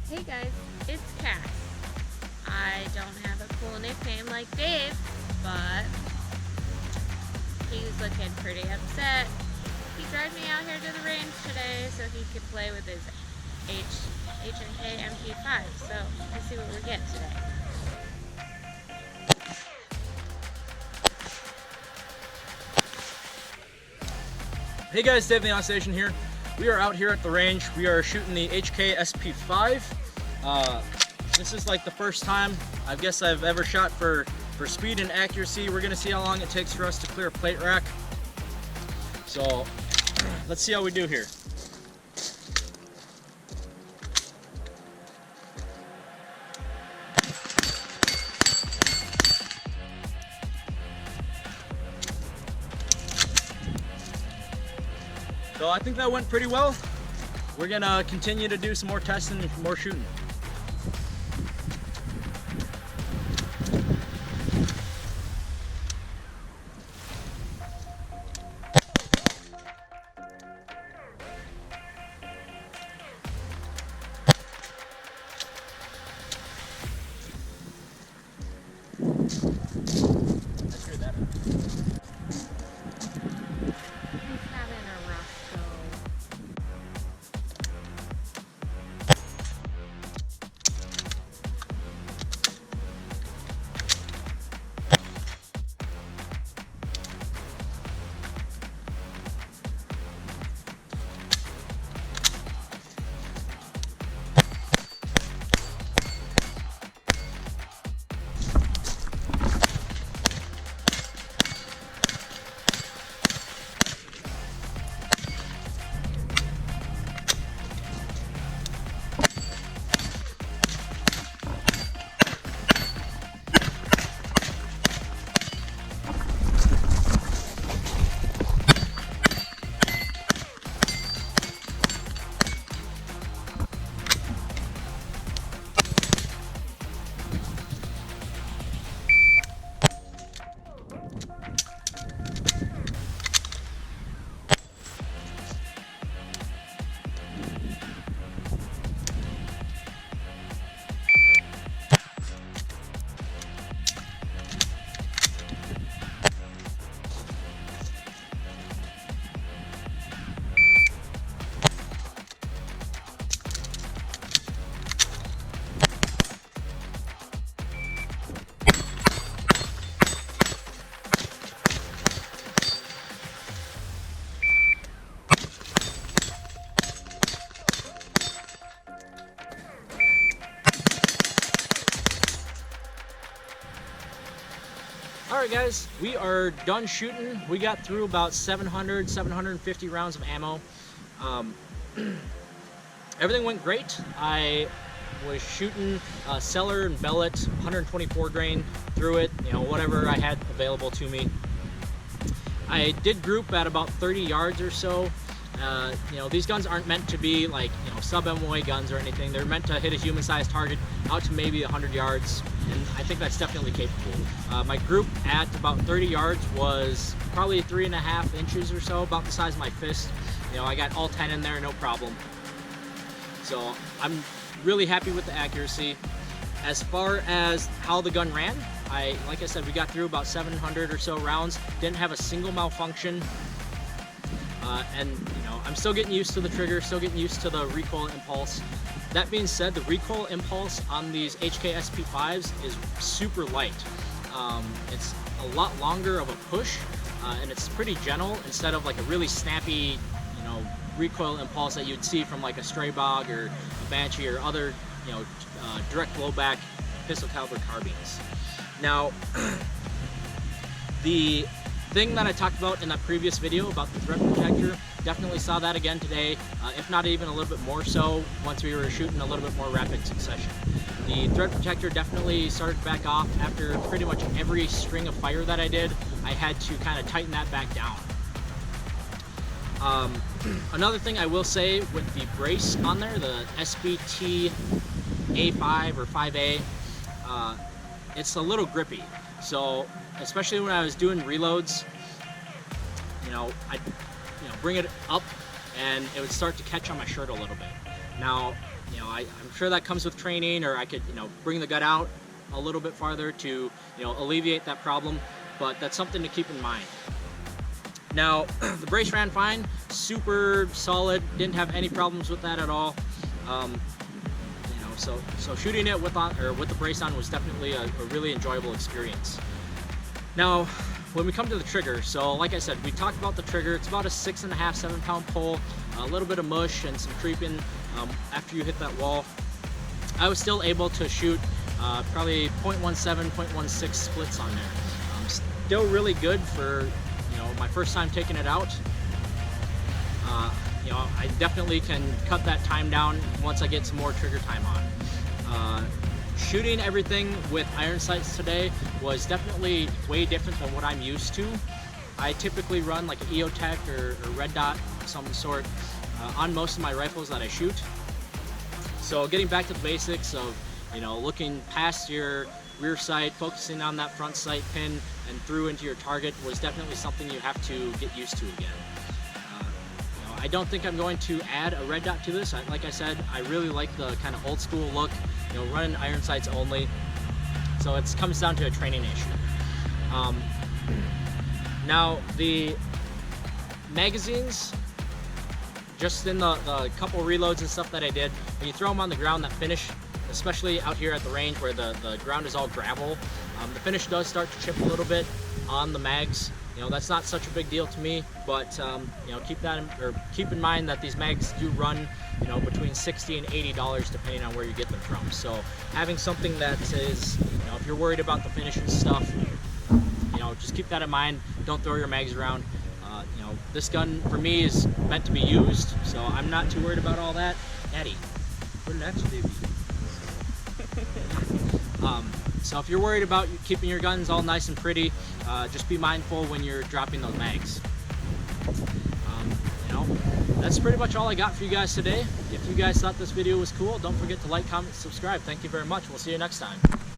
Hey guys, it's Cass. I don't have a cool nickname like Dave, but he's looking pretty upset. He dragged me out here to the range today so he could play with his H&K MP5. So let's see what we get today. Hey guys, Dave the On Station here. We are out here at the range. We are shooting the HK SP5. This is like the first time I guess I've ever shot for speed and accuracy. We're gonna see how long it takes for us to clear a plate rack. So let's see how we do here. So I think that went pretty well. We're gonna continue to do some more testing and more shooting. Alright guys, we are done shooting. We got through about 750 rounds of ammo. Everything went great. I was shooting Cellar and Bellet, 124 grain through it, whatever I had available to me. I did group at about 30 yards or so. These guns aren't meant to be like, sub-MOA guns or anything. They're meant to hit a human-sized target out to maybe 100 yards, and I think that's definitely capable. My group at about 30 yards was probably 3.5 inches or so, about the size of my fist. I got all 10 in there, no problem. So I'm really happy with the accuracy. As far as how the gun ran, like I said, we got through about 700 or so rounds, didn't have a single malfunction. I'm still getting used to the trigger, still getting used to the recoil impulse. That being said, the recoil impulse on these HK SP5s is super light. It's a lot longer of a push, and it's pretty gentle instead of like a really snappy, recoil impulse that you'd see from like a Stray Bog or a Banshee or other, direct blowback pistol caliber carbines. Now, the thing that I talked about in that previous video about the thread protector, definitely saw that again today, if not even a little bit more so once we were shooting a little bit more rapid succession. The thread protector definitely started back off after pretty much every string of fire that I did. I had to kind of tighten that back down. Another thing I will say with the brace on there, the SP5 or 5A, it's a little grippy. So especially when I was doing reloads, I'd bring it up and it would start to catch on my shirt a little bit. Now, you know, I'm sure that comes with training, or I could, you know, bring the gun out a little bit farther to, you know, alleviate that problem, but that's something to keep in mind. Now, the brace ran fine, super solid, didn't have any problems with that at all. You know, so shooting it with the brace on was definitely a really enjoyable experience. Now, when we come to the trigger, so like I said, we talked about the trigger. It's about a 6.5, 7 pound pull, a little bit of mush and some creeping after you hit that wall. I was still able to shoot probably 0.17, 0.16 splits on there. Still really good for, you know, my first time taking it out. You know, I definitely can cut that time down once I get some more trigger time on. Shooting everything with iron sights today was definitely way different than what I'm used to. I typically run like an EOTech or red dot of some sort on most of my rifles that I shoot. So getting back to the basics of, you know, looking past your rear sight, focusing on that front sight pin and through into your target was definitely something you have to get used to again. You know, I don't think I'm going to add a red dot to this. Like I said, I really like the kind of old school look, you know, running iron sights only. So it comes down to a training issue. Now the magazines, just in the couple reloads and stuff that I did, when you throw them on the ground, that finish, especially out here at the range where the ground is all gravel, the finish does start to chip a little bit on the mags. You know, that's not such a big deal to me, but you know, keep in mind that these mags do run, you know, between $60 and $80 depending on where you get them from. So having something that is, you know, if you're worried about the finish and stuff, you know, just keep that in mind. Don't throw your mags around. You know, this gun for me is meant to be used, so I'm not too worried about all that. Nattie, what next, baby? So if you're worried about keeping your guns all nice and pretty, just be mindful when you're dropping those mags. You know, that's pretty much all I got for you guys today. If you guys thought this video was cool, don't forget to like, comment, subscribe. Thank you very much. We'll see you next time.